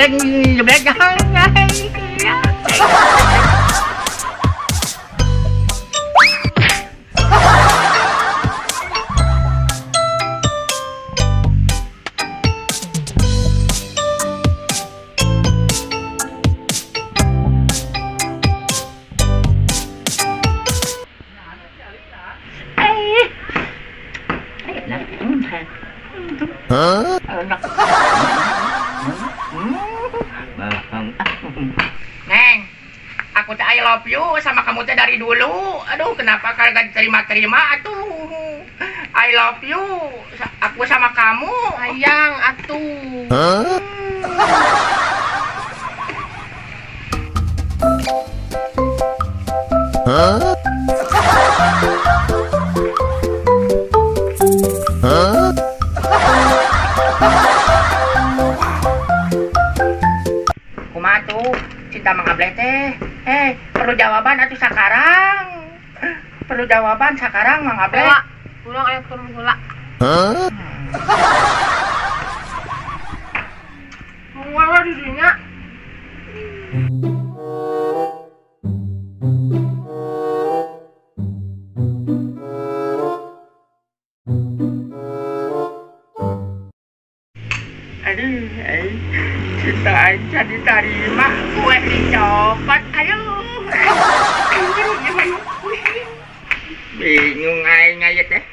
jeblek ya. Neng, aku teh I love you sama kamu teh dari dulu. Aduh, kenapa kagak diterima-terima atuh? I love you. Aku sama kamu. Sayang atuh. Kumaha tuh cinta mengableh teh? Perlu jawaban atuh sakarang. Perlu jawaban sakarang mengableh. Pulang aya turun heula. Mau di dinya. Aduh, cinta aja diterima, kue dicopot. Aduh, bingung aing aja teh.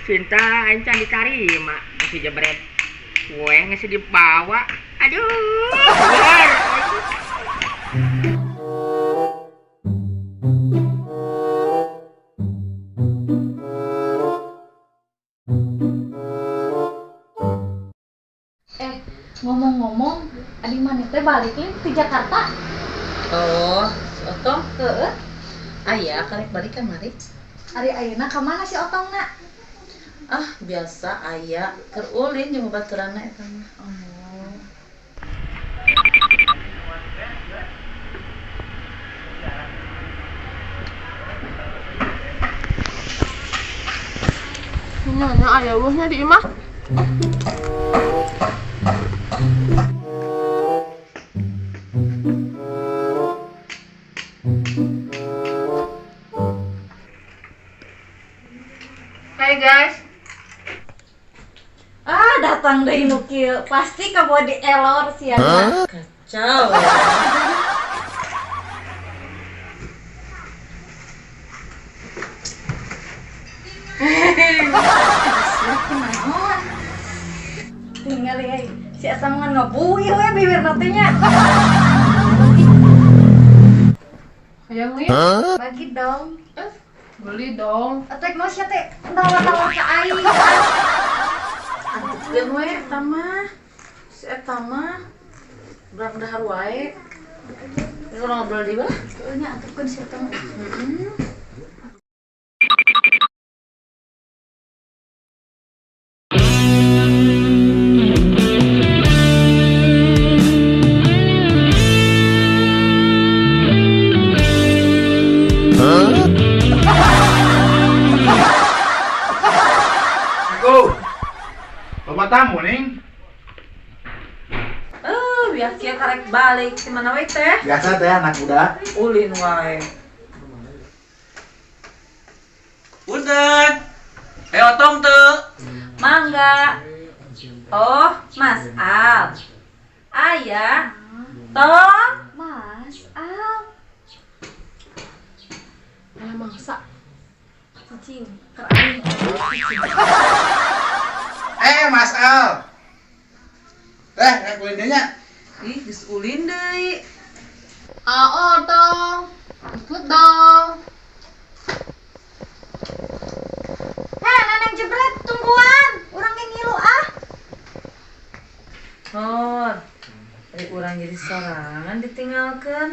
Cinta aja diterima, masih jebret. Kue ngasih dibawa. Aduh, ngomong-ngomong, adi mana teh balik lagi ke Jakarta? Oh, si Otong? Heeh. Aya, karek balik kamari. Ari ayeuna ka mana si Otongna? Ah, biasa aya keur ulin jeung babaturanna eta mah. Oh. Nya aya weuhnya di imah. Hai guys. Datang deui nu kieu. Pasti ka body elor siana. Kacau. Kunaon? Tinggal ya, si eta mah ngebuih we bibirna teh nya. Hayang we. Bagi dong. Beli dong. Atek mah sia teh nawa-nawa ka aing. Antikeun we eta mah. Si eta mah urang dahar wae. Urang ngobrol di beulah. Teu nya atukeun si eta mah. Tamu ning Biar kieu karek balik di mana we teh? biasa teh anak muda. Ulin wae. Punten. Otong teu. Mangga. Oh, Mas Al. Aya. Tong. Mas Al. Aya mangsa. Cicing, keur aing. Mas Al. Kuliah nya. Ih, geus ulin deui. Dong. Ikut dong. Neneng jebret tungguan. Urang ge ngilu ah. Hor. Urang jadi sorangan ditinggalkeun.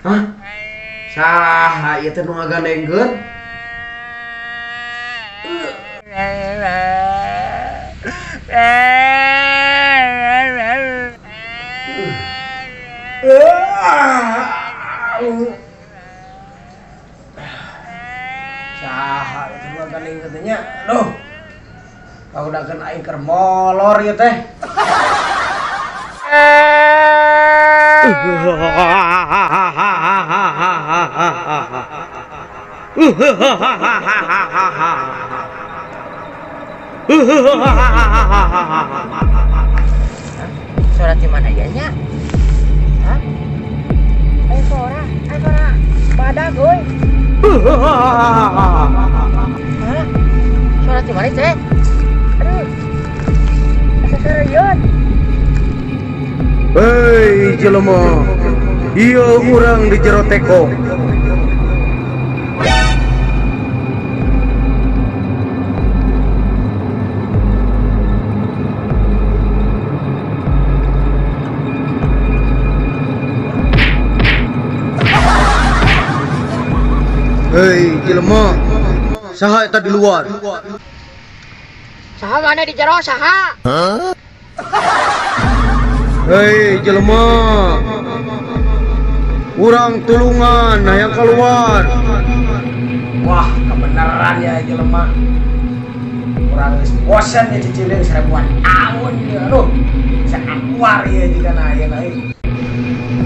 Hah? Saha ieu teh nu ngagandengkeun? Saha ieu teh nu ngagandengkeun teh nya? Aduh. Kaudakeun aing keur molor ieu teh. Suara di mana ya nya? Hah? Suara badak euy. Hah? Suara di mana teh? Aduh. Asa serius. Hei jelema, ieu urang di jero teko. Hei jelema, saha eta di luar? Saha mana di jero saha? Hei jelema, urang tulungan hayang keluar. Wah, kebenaran ya jelema. Urang geus bosan ya cicileun seribuan tahun ieu. Aduh, bisa keluar ya jika aya aing.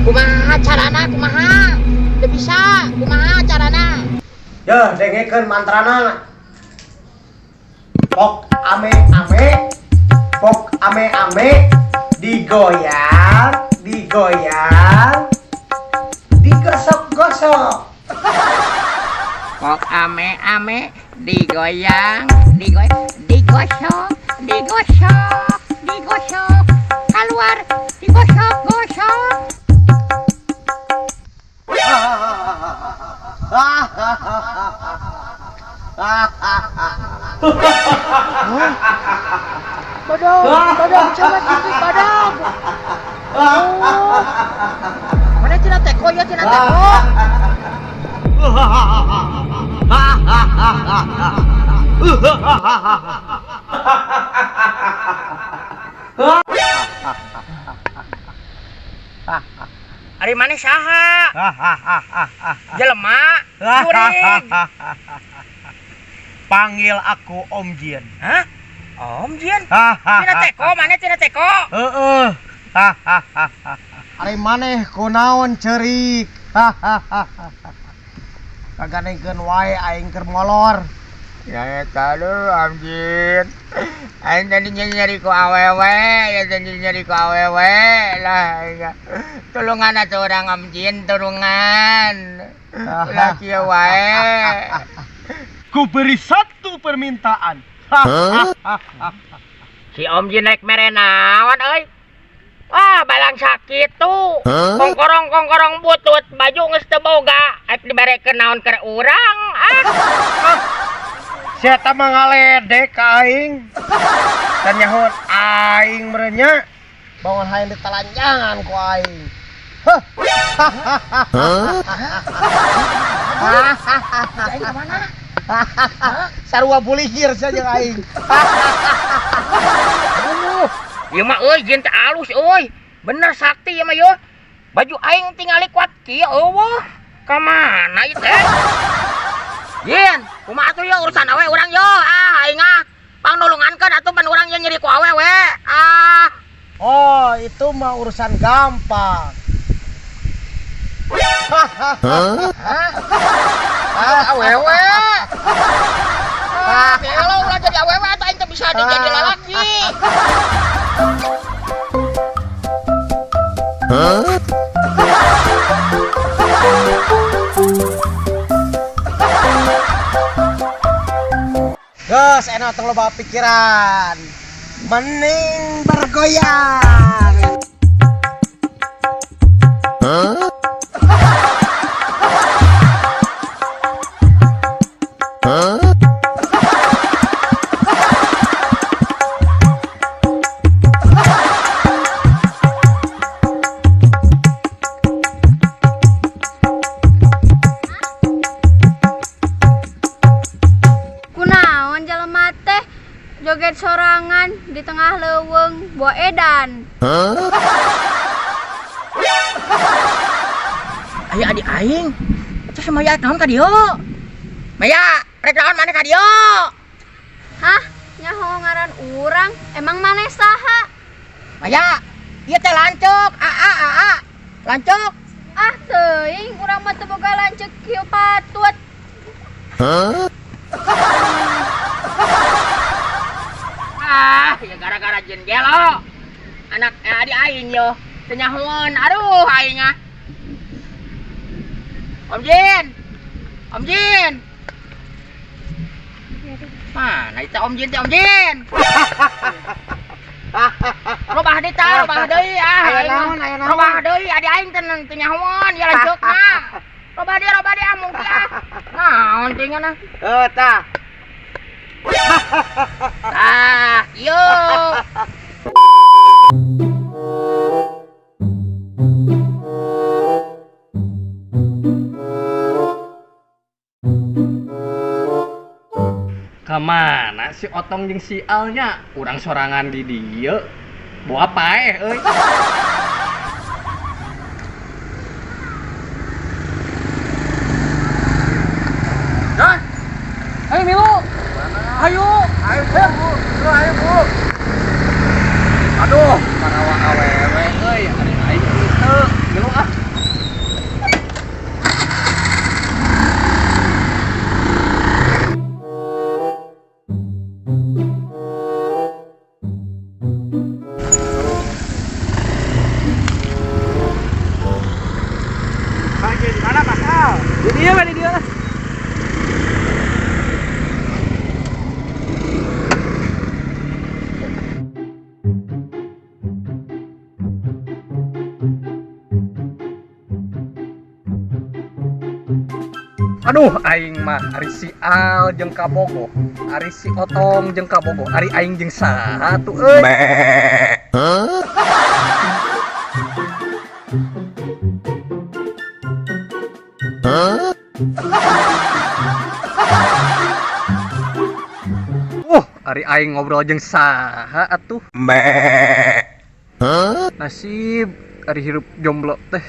Kumaha carana kumaha? Teu bisa, kumaha carana? Ya, dengekeun mantrana. Pok ame-ame, pok ame-ame, digoyang, digosok-gosok. Pok ame-ame, digosok, keluar, digosok-gosok. Badang, coba gitu, badang. Oh, mana tina teko ya, tina teko. Ari mana saha? Jelema, juring. Panggil aku Om Jin. Hah? Om Jin? Tina teko, mana tina teko? Heeh. Ari maneh kunaon ceurik? Kaganengkeun wae aing keur molor. Ya eta lu Om Jin. Aing tadi nyari ku awewe, lah. Tulungan atuh urang Om Jin, tulungan. Lah kieu wae. Ku beri satu permintaan. Si Om Jin naik mere naon euy? Wah, balang sakit tuh. Kongkorong butut, baju geus teu boga. Aip dibarekeun naon keur urang. Sia eta mah ngaledek ka aing. Dan nyahoot aing merenya. Bangun hayang ditelanjangan ku aing. Aing ka mana? Sarua bulihir saja aing. Ieu mah euy Jin teh alus euy. Bener sakti ieu mah yo. Baju aing tingali kuat kieu eueuh. Ka mana ieu teh? Jin, kumaha atuh yo urusan awe urang yo. Aing pangnulungankeun atuh pan urang ye nyeri ku awewe. Oh, itu mah urusan gampang. Awewe. Kalau ulah jadi awewe atuh aing teh bisa jadi lalaki. Gus, enak tong loba pikiran. Mending bergoyang. tengah leuweung Bo Edan. Aya adik aing. Terus Maya naon ka dieu? Maya, rek naon maneh ka dieu? Hah? Nyaho ngaran urang? Emang maneh saha? Maya, ieu teh lanceuk. Aa. Lanceuk. Ah teuing, urang mah teu boga lanceuk kieu patut. Ya gara-gara jendela. Anak adik aing yo. Teu nyahoan. Aduh aing ah. Om Jin. Mana itu Om Jin? Robah deui tah, robah deui robah deui adi aing teh nyahoan ya lanceukna. Robah deui mungkin ah. Naon teh ngana? Tah. Yo. Kamana si Otong jeung si Alnya? Urang sorangan di dieu. Bawa paeh euy. Dah. Ayo Milu. Ayo. Ayo, Bu. Aduh, marawa awewe euy. Ari aing kitu. Milu ah. Di dia. Aduh, aing mah ari si Al jeung Kabogo, ari si Otong jeung Kabogo, ari aing jeung saha tuh euy. Ari aing ngobrol jeung saha atuh. Nasib ari hirup jomblo teh.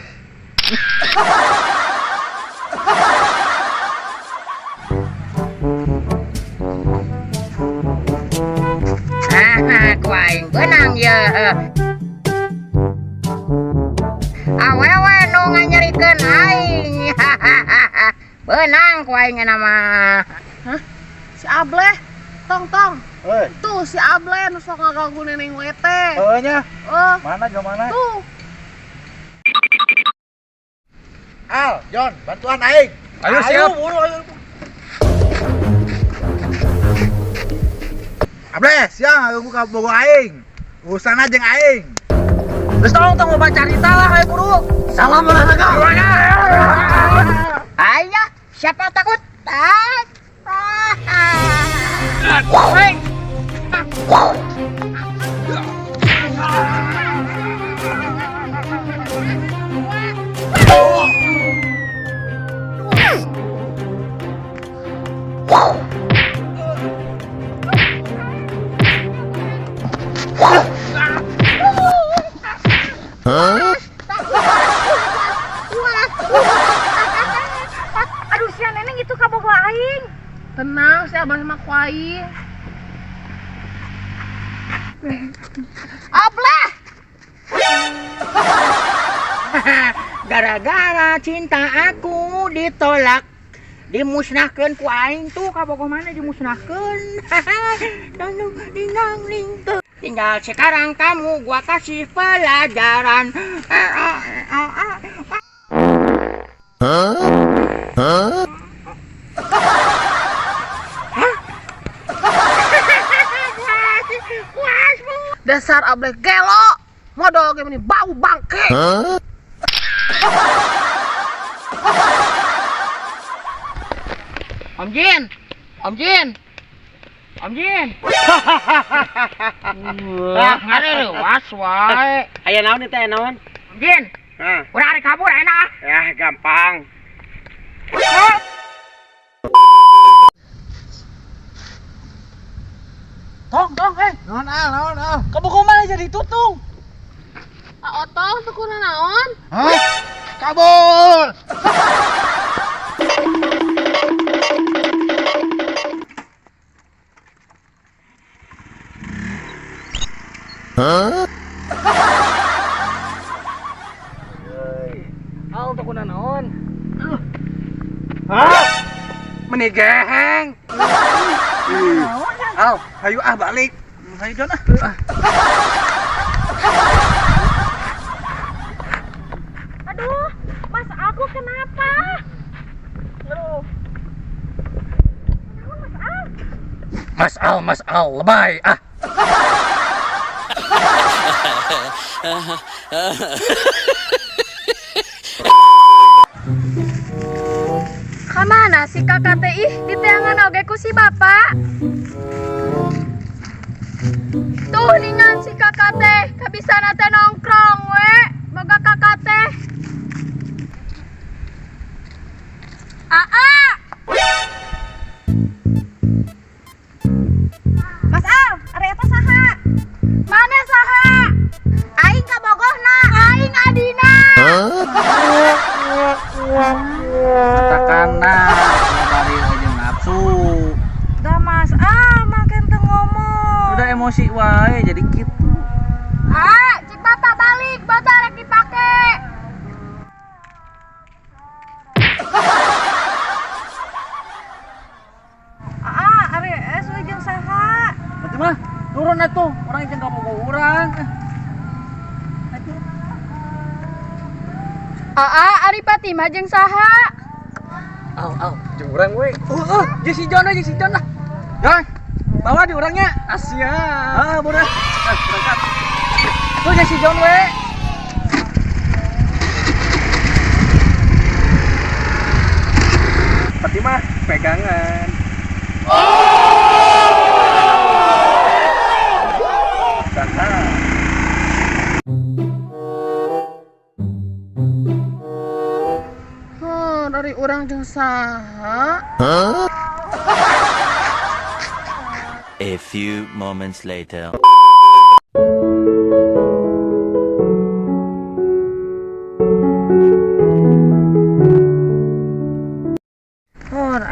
Ku aing beunang ye. Awewe nu nganyarikeun aing. Beunang ku aing nama. Hah? Si Ableh. Tong. Heuh. Tuh si Ableh nu sok ngaganggu neneng we teh. Heuh nya. Oh, Mana jo mana? tuh. Al, John, bantuan aing. Ayo siap. Ayo. Ableh, siang aku buka bogo aing. Urusan jeung aing. Geus tong loba carita lah ayo buru. Salam olahraga. Aya, siapa takut? Aduh si neneng itu kabogo aing. Tenang, si Abah sama Kuai. Ableh. Gara-gara cinta aku ditolak, dimusnahkeun ku aing tuh kabogoh mana dimusnahkeun. Tinggal sekarang kamu gua kasih pelajaran. Dasar Ableh gelo. Modal game ini bau bangke. Om Jin. Lah ngare leuwas wae. Aya naon teh naon? Om Jin. Urang ari kabur enak. Ya gampang. Tong, Naon al. kabogo mana jadi tutung? Otong tuh kuna naon? Hah? Kabul. Al tuh kuna naon? Hah? Menigeng. Al, hayu balik. Hayu don ah. Aduh, Mas aku kenapa? Mas Al, lebay ah. Kamana si kakak teh ih di teangan oge ku si bapak. Tuh ningan si kakak teh kabisana teh nongkrong we boga kakak teh. Aa. Mas Al, are eta saha? Mana saha? Aing kabogohna, aing adina. Katakana, bari aja nafsu. Dah Mas Al makin teu ngomong. Udah emosi wae jadi gitu. Ah, cik bapak balik, bata rek dipake. Are es we jeung saha? Berarti mah turun atuh, orang jeung kabogo urang. Ari Fatimah jeung saha? Au, jeung urang we. Jeung si Jon lah. Jon, bawa di urangnya. Asia. Boleh. Berangkat. Tuh jeung si Jon we. Fatimah pegangan. Dari urang jeung saha? A few moments later.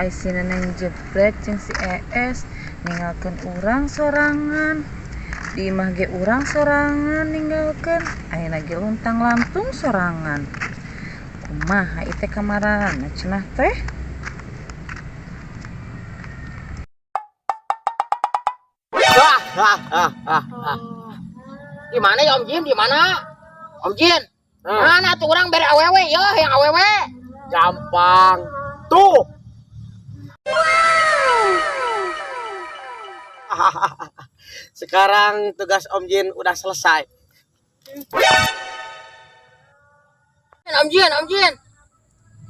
Aisina neng jebret jeung si ES ninggalkeun urang sorangan. Di imah ge urang sorangan ninggalkeun, ayeuna ge luntang lantung sorangan. Kumaha ieu teh kamarana cenah teh? Di mana ya Om Jin? Di mana? Om Jin. Mana tuh orang bere awewe ya, yang awewe. Gampang. Tuh. Sekarang tugas Om Jin udah selesai. Om Jin.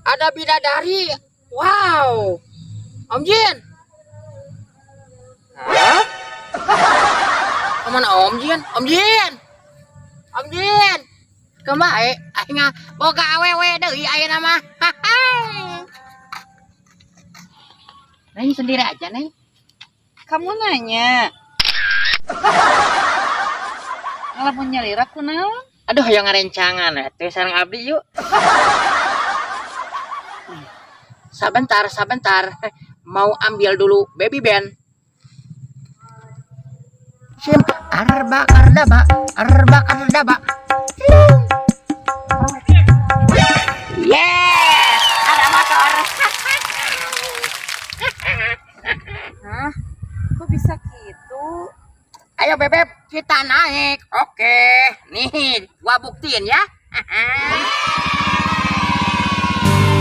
Ada bidadari. Wow. Om Jin. Hah? Kemana Om Jin? Om Jin. Kemana? Aing boga awewe deui ayeuna mah. Neng sendiri aja, Neng. Kamu nanya. Ngalamun nyalirak kunaon? Aduh, yang ngarencangan teh sareng abdi yuk. Sabentar. Mau ambil dulu baby band. Sim arba daba. Yes, ada motor. Hah? Kok bisa gitu? Ayo bebek, kita naik. Oke, nih gua buktiin ya.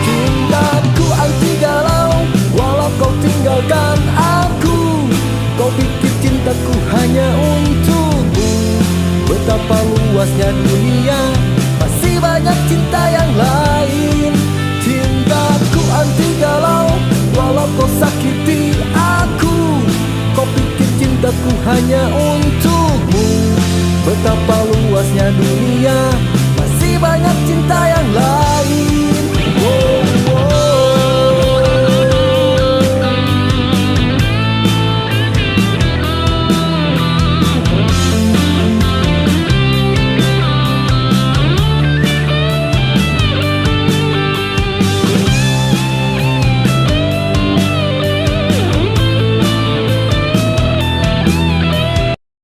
Cintaku anti galau, walau kau tinggalkan aku. Kau pikir cintaku hanya untukmu. Betapa luasnya dunia, masih banyak cinta yang lain. Cintaku anti galau, walau kau sakiti aku. Kau pikir cintaku hanya untukmu. Betapa luasnya dunia,